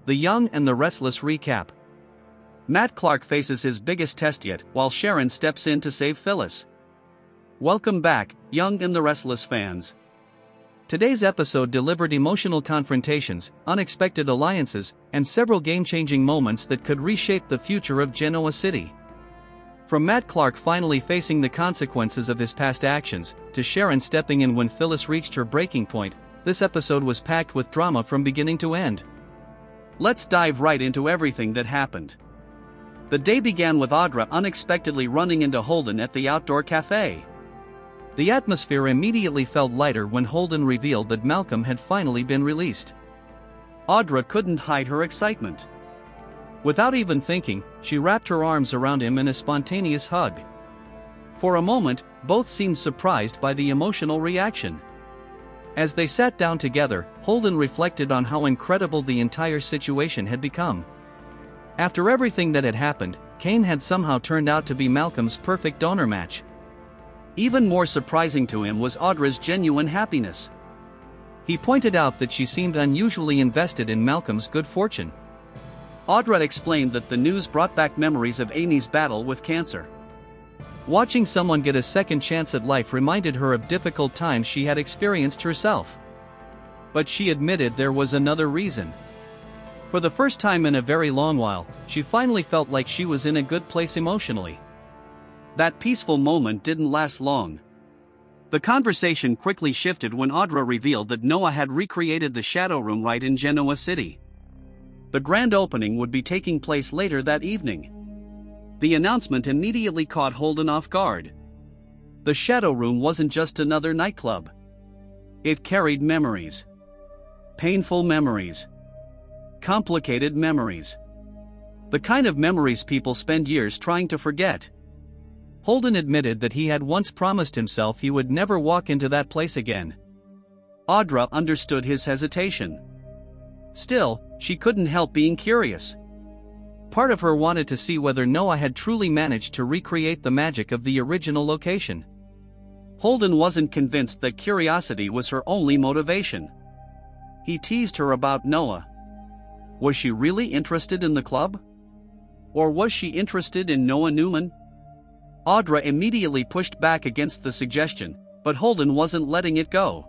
The Young and the Restless recap. Matt Clark faces his biggest test yet while Sharon steps in to save Phyllis. Welcome back, Young and the Restless fans. Today's episode delivered emotional confrontations, unexpected alliances, and several game-changing moments that could reshape the future of Genoa City. From Matt Clark finally facing the consequences of his past actions, to Sharon stepping in when Phyllis reached her breaking point, this episode was packed with drama from beginning to end. Let's dive right into everything that happened. The day began with Audra unexpectedly running into Holden at the outdoor cafe. The atmosphere immediately felt lighter when Holden revealed that Malcolm had finally been released. Audra couldn't hide her excitement. Without even thinking, she wrapped her arms around him in a spontaneous hug. For a moment, both seemed surprised by the emotional reaction. As they sat down together, Holden reflected on how incredible the entire situation had become. After everything that had happened, Kane had somehow turned out to be Malcolm's perfect donor match. Even more surprising to him was Audra's genuine happiness. He pointed out that she seemed unusually invested in Malcolm's good fortune. Audra explained that the news brought back memories of Amy's battle with cancer. Watching someone get a second chance at life reminded her of difficult times she had experienced herself. But she admitted there was another reason. For the first time in a very long while, she finally felt like she was in a good place emotionally. That peaceful moment didn't last long. The conversation quickly shifted when Audra revealed that Noah had recreated the Shadow Room right in Genoa City. The grand opening would be taking place later that evening. The announcement immediately caught Holden off guard. The Shadow Room wasn't just another nightclub. It carried memories. Painful memories. Complicated memories. The kind of memories people spend years trying to forget. Holden admitted that he had once promised himself he would never walk into that place again. Audra understood his hesitation. Still, she couldn't help being curious. Part of her wanted to see whether Noah had truly managed to recreate the magic of the original location. Holden wasn't convinced that curiosity was her only motivation. He teased her about Noah. Was she really interested in the club? Or was she interested in Noah Newman? Audra immediately pushed back against the suggestion, but Holden wasn't letting it go.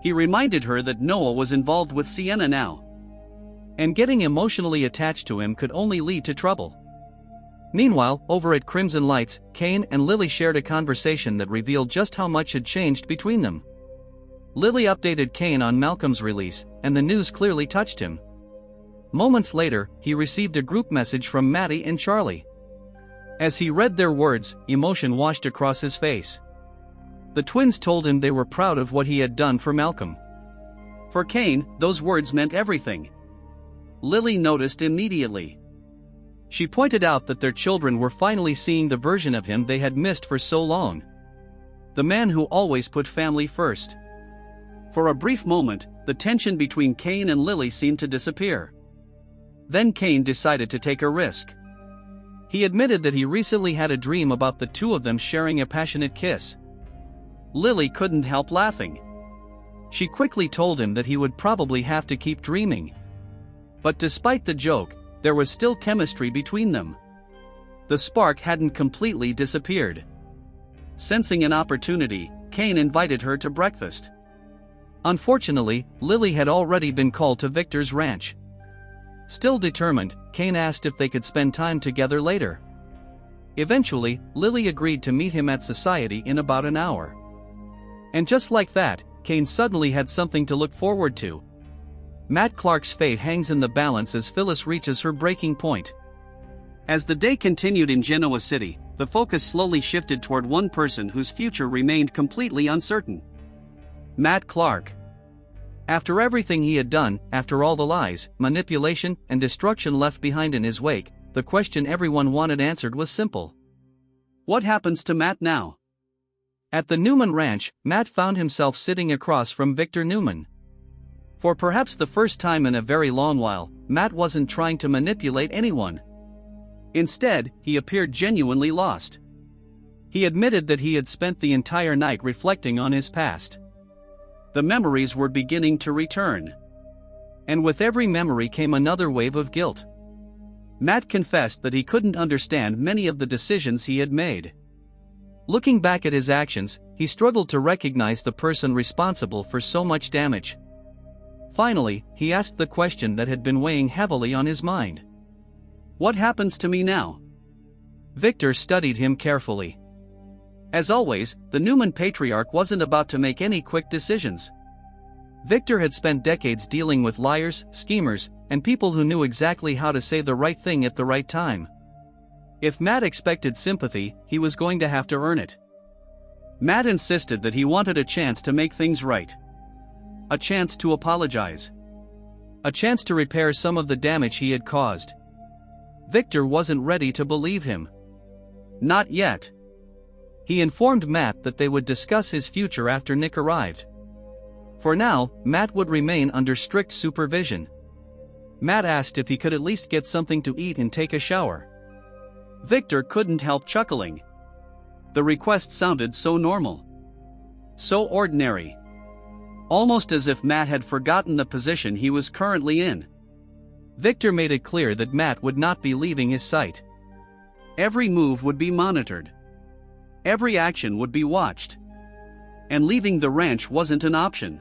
He reminded her that Noah was involved with Sienna now. And getting emotionally attached to him could only lead to trouble. Meanwhile, over at Crimson Lights, Kane and Lily shared a conversation that revealed just how much had changed between them. Lily updated Kane on Malcolm's release, and the news clearly touched him. Moments later, he received a group message from Maddie and Charlie. As he read their words, emotion washed across his face. The twins told him they were proud of what he had done for Malcolm. For Kane, those words meant everything. Lily noticed immediately. She pointed out that their children were finally seeing the version of him they had missed for so long. The man who always put family first. For a brief moment, the tension between Kane and Lily seemed to disappear. Then Kane decided to take a risk. He admitted that he recently had a dream about the two of them sharing a passionate kiss. Lily couldn't help laughing. She quickly told him that he would probably have to keep dreaming. But despite the joke, there was still chemistry between them. The spark hadn't completely disappeared. Sensing an opportunity, Kane invited her to breakfast. Unfortunately, Lily had already been called to Victor's ranch. Still determined, Kane asked if they could spend time together later. Eventually, Lily agreed to meet him at Society in about an hour. And just like that, Kane suddenly had something to look forward to. Matt Clark's fate hangs in the balance as Phyllis reaches her breaking point. As the day continued in Genoa City, the focus slowly shifted toward one person whose future remained completely uncertain. Matt Clark. After everything he had done, after all the lies, manipulation, and destruction left behind in his wake, the question everyone wanted answered was simple. What happens to Matt now? At the Newman Ranch, Matt found himself sitting across from Victor Newman. For perhaps the first time in a very long while, Matt wasn't trying to manipulate anyone. Instead, he appeared genuinely lost. He admitted that he had spent the entire night reflecting on his past. The memories were beginning to return. And with every memory came another wave of guilt. Matt confessed that he couldn't understand many of the decisions he had made. Looking back at his actions, he struggled to recognize the person responsible for so much damage. Finally, he asked the question that had been weighing heavily on his mind. What happens to me now? Victor studied him carefully. As always, the Newman patriarch wasn't about to make any quick decisions. Victor had spent decades dealing with liars, schemers, and people who knew exactly how to say the right thing at the right time. If Matt expected sympathy, he was going to have to earn it. Matt insisted that he wanted a chance to make things right. A chance to apologize. A chance to repair some of the damage he had caused. Victor wasn't ready to believe him. Not yet. He informed Matt that they would discuss his future after Nick arrived. For now, Matt would remain under strict supervision. Matt asked if he could at least get something to eat and take a shower. Victor couldn't help chuckling. The request sounded so normal. So ordinary. Almost as if Matt had forgotten the position he was currently in. Victor made it clear that Matt would not be leaving his sight. Every move would be monitored. Every action would be watched. And leaving the ranch wasn't an option.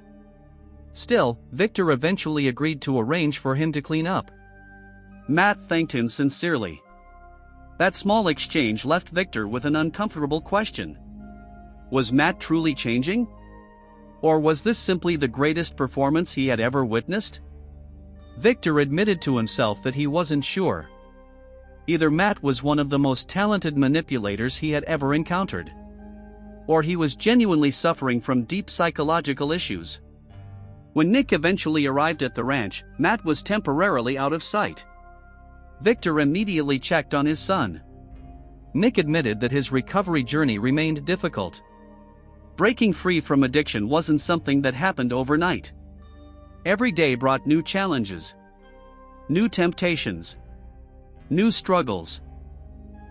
Still, Victor eventually agreed to arrange for him to clean up. Matt thanked him sincerely. That small exchange left Victor with an uncomfortable question. Was Matt truly changing? Or was this simply the greatest performance he had ever witnessed? Victor admitted to himself that he wasn't sure. Either Matt was one of the most talented manipulators he had ever encountered. Or he was genuinely suffering from deep psychological issues. When Nick eventually arrived at the ranch, Matt was temporarily out of sight. Victor immediately checked on his son. Nick admitted that his recovery journey remained difficult. Breaking free from addiction wasn't something that happened overnight. Every day brought new challenges, new temptations, new struggles.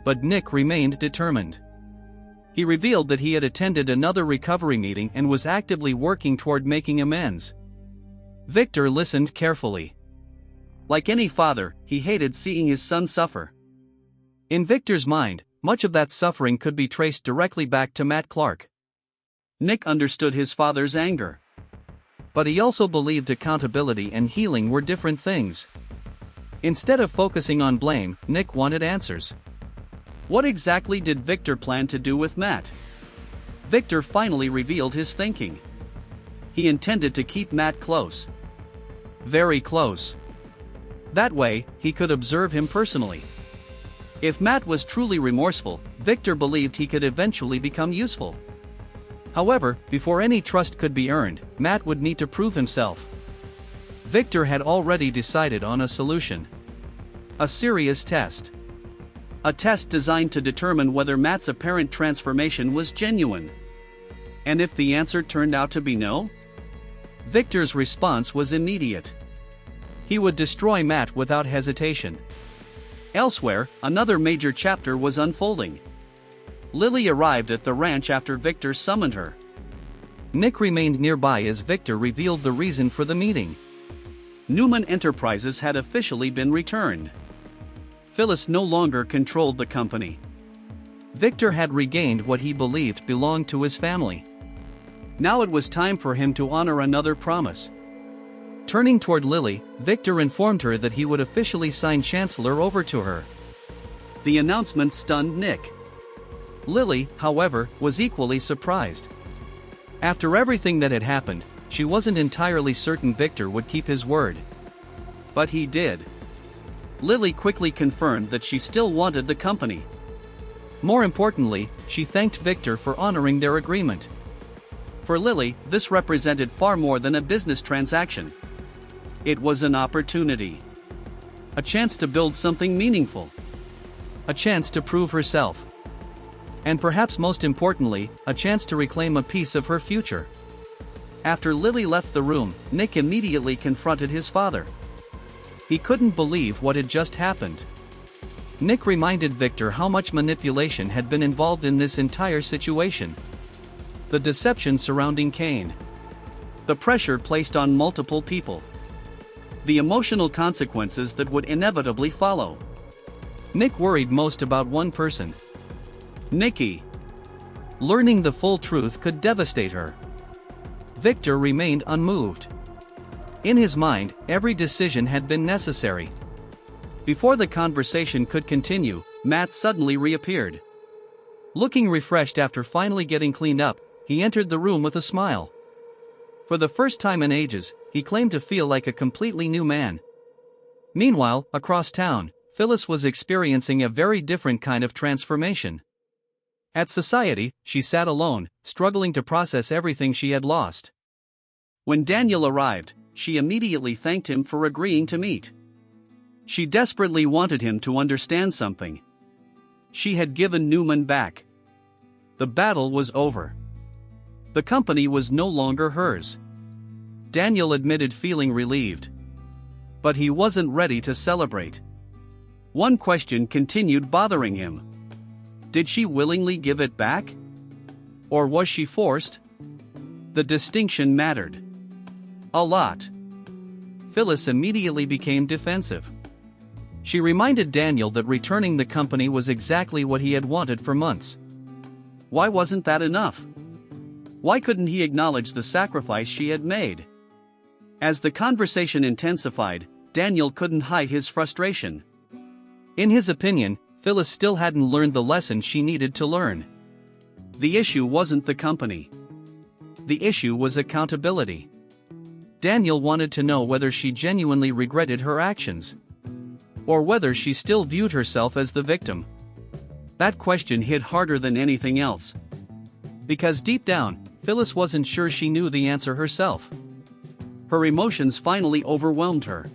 But Nick remained determined. He revealed that he had attended another recovery meeting and was actively working toward making amends. Victor listened carefully. Like any father, he hated seeing his son suffer. In Victor's mind, much of that suffering could be traced directly back to Matt Clark. Nick understood his father's anger. But he also believed accountability and healing were different things. Instead of focusing on blame, Nick wanted answers. What exactly did Victor plan to do with Matt? Victor finally revealed his thinking. He intended to keep Matt close. Very close. That way, he could observe him personally. If Matt was truly remorseful, Victor believed he could eventually become useful. However, before any trust could be earned, Matt would need to prove himself. Victor had already decided on a solution. A serious test. A test designed to determine whether Matt's apparent transformation was genuine. And if the answer turned out to be no? Victor's response was immediate. He would destroy Matt without hesitation. Elsewhere, another major chapter was unfolding. Lily arrived at the ranch after Victor summoned her. Nick remained nearby as Victor revealed the reason for the meeting. Newman Enterprises had officially been returned. Phyllis no longer controlled the company. Victor had regained what he believed belonged to his family. Now it was time for him to honor another promise. Turning toward Lily, Victor informed her that he would officially sign Chancellor over to her. The announcement stunned Nick. Lily, however, was equally surprised. After everything that had happened, she wasn't entirely certain Victor would keep his word. But he did. Lily quickly confirmed that she still wanted the company. More importantly, she thanked Victor for honoring their agreement. For Lily, this represented far more than a business transaction. It was an opportunity. A chance to build something meaningful. A chance to prove herself. And perhaps most importantly, a chance to reclaim a piece of her future. After Lily left the room, Nick immediately confronted his father. He couldn't believe what had just happened. Nick reminded Victor how much manipulation had been involved in this entire situation. The deception surrounding Kane. The pressure placed on multiple people. the emotional consequences that would inevitably follow. Nick worried most about one person: Nikki. Learning the full truth could devastate her. Victor remained unmoved. In his mind, every decision had been necessary. Before the conversation could continue, Matt suddenly reappeared. Looking refreshed after finally getting cleaned up, he entered the room with a smile. For the first time in ages, he claimed to feel like a completely new man. Meanwhile, across town, Phyllis was experiencing a very different kind of transformation. At society, she sat alone, struggling to process everything she had lost. When Daniel arrived, she immediately thanked him for agreeing to meet. She desperately wanted him to understand something. She had given Newman back. The battle was over. The company was no longer hers. Daniel admitted feeling relieved. But he wasn't ready to celebrate. One question continued bothering him. Did she willingly give it back? Or was she forced? The distinction mattered. A lot. Phyllis immediately became defensive. She reminded Daniel that returning the company was exactly what he had wanted for months. Why wasn't that enough? Why couldn't he acknowledge the sacrifice she had made? As the conversation intensified, Daniel couldn't hide his frustration. In his opinion, Phyllis still hadn't learned the lesson she needed to learn. The issue wasn't the company. The issue was accountability. Daniel wanted to know whether she genuinely regretted her actions, or whether she still viewed herself as the victim. That question hit harder than anything else. Because deep down, Phyllis wasn't sure she knew the answer herself. Her emotions finally overwhelmed her.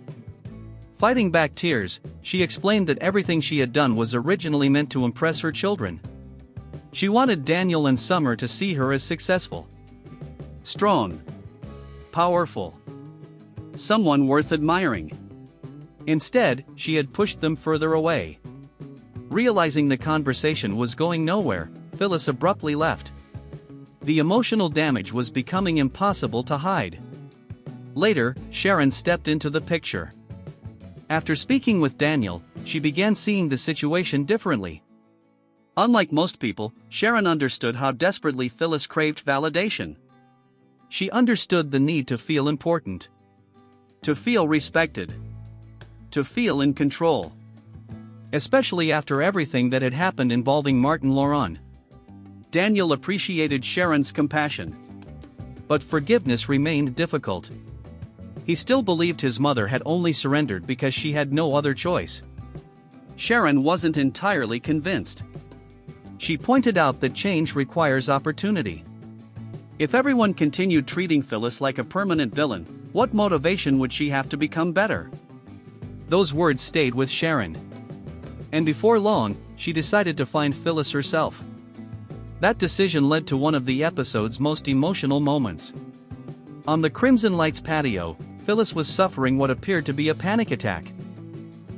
Fighting back tears, she explained that everything she had done was originally meant to impress her children. She wanted Daniel and Summer to see her as successful, strong, powerful, someone worth admiring. Instead, she had pushed them further away. Realizing the conversation was going nowhere, Phyllis abruptly left. The emotional damage was becoming impossible to hide. Later, Sharon stepped into the picture. After speaking with Daniel, she began seeing the situation differently. Unlike most people, Sharon understood how desperately Phyllis craved validation. She understood the need to feel important, to feel respected, to feel in control. Especially after everything that had happened involving Martin Laurent. Daniel appreciated Sharon's compassion. But forgiveness remained difficult. He still believed his mother had only surrendered because she had no other choice. Sharon wasn't entirely convinced. She pointed out that change requires opportunity. If everyone continued treating Phyllis like a permanent villain, what motivation would she have to become better? Those words stayed with Sharon. And before long, she decided to find Phyllis herself. That decision led to one of the episode's most emotional moments. On the Crimson Lights patio, Phyllis was suffering what appeared to be a panic attack.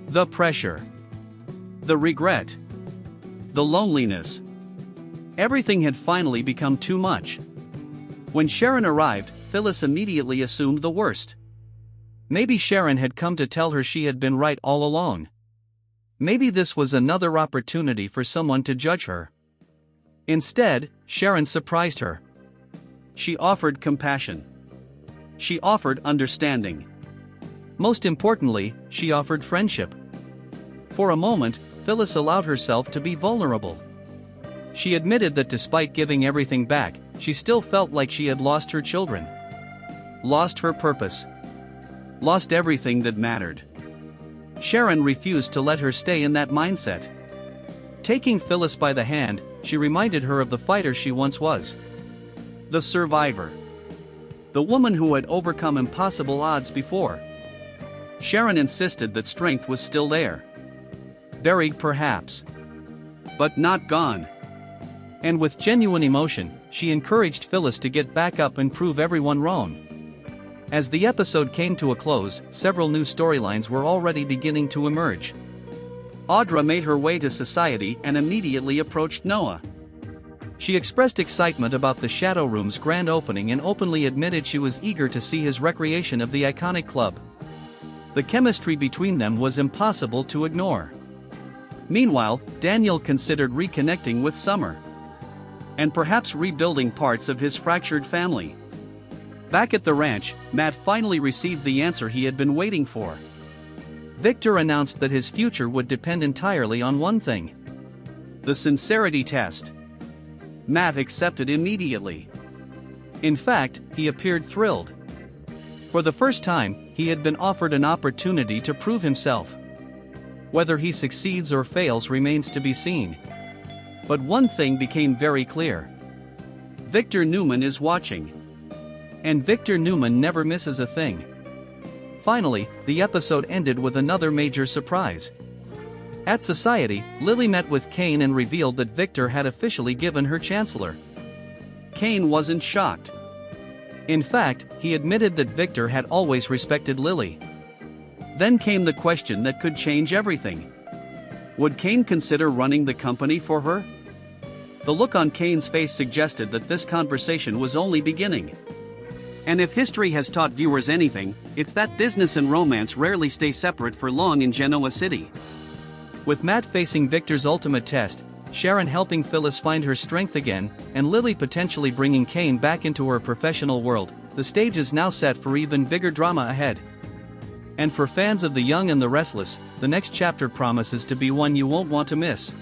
The pressure, the regret, the loneliness. Everything had finally become too much. When Sharon arrived, Phyllis immediately assumed the worst. Maybe Sharon had come to tell her she had been right all along. Maybe this was another opportunity for someone to judge her. Instead, Sharon surprised her. She offered compassion. She offered understanding. Most importantly, she offered friendship. For a moment, Phyllis allowed herself to be vulnerable. She admitted that despite giving everything back, she still felt like she had lost her children. Lost her purpose. Lost everything that mattered. Sharon refused to let her stay in that mindset. Taking Phyllis by the hand, she reminded her of the fighter she once was. The survivor. The woman who had overcome impossible odds before. Sharon insisted that strength was still there. Buried perhaps. But not gone. And with genuine emotion, she encouraged Phyllis to get back up and prove everyone wrong. As the episode came to a close, several new storylines were already beginning to emerge. Audra made her way to society and immediately approached Noah. She expressed excitement about the Shadow Room's grand opening and openly admitted she was eager to see his recreation of the iconic club. The chemistry between them was impossible to ignore. Meanwhile, Daniel considered reconnecting with Summer. And perhaps rebuilding parts of his fractured family. Back at the ranch, Matt finally received the answer he had been waiting for. Victor announced that his future would depend entirely on one thing: the sincerity test. Matt accepted immediately. In fact, he appeared thrilled. For the first time, he had been offered an opportunity to prove himself. Whether he succeeds or fails remains to be seen. But one thing became very clear. Victor Newman is watching. And Victor Newman never misses a thing. Finally, the episode ended with another major surprise. At Society, Lily met with Kane and revealed that Victor had officially given her chancellor. Kane wasn't shocked. In fact, he admitted that Victor had always respected Lily. Then came the question that could change everything. Would Kane consider running the company for her? The look on Kane's face suggested that this conversation was only beginning. And if history has taught viewers anything, it's that business and romance rarely stay separate for long in Genoa City. With Matt facing Victor's ultimate test, Sharon helping Phyllis find her strength again, and Lily potentially bringing Kane back into her professional world, the stage is now set for even bigger drama ahead. And for fans of The Young and the Restless, the next chapter promises to be one you won't want to miss.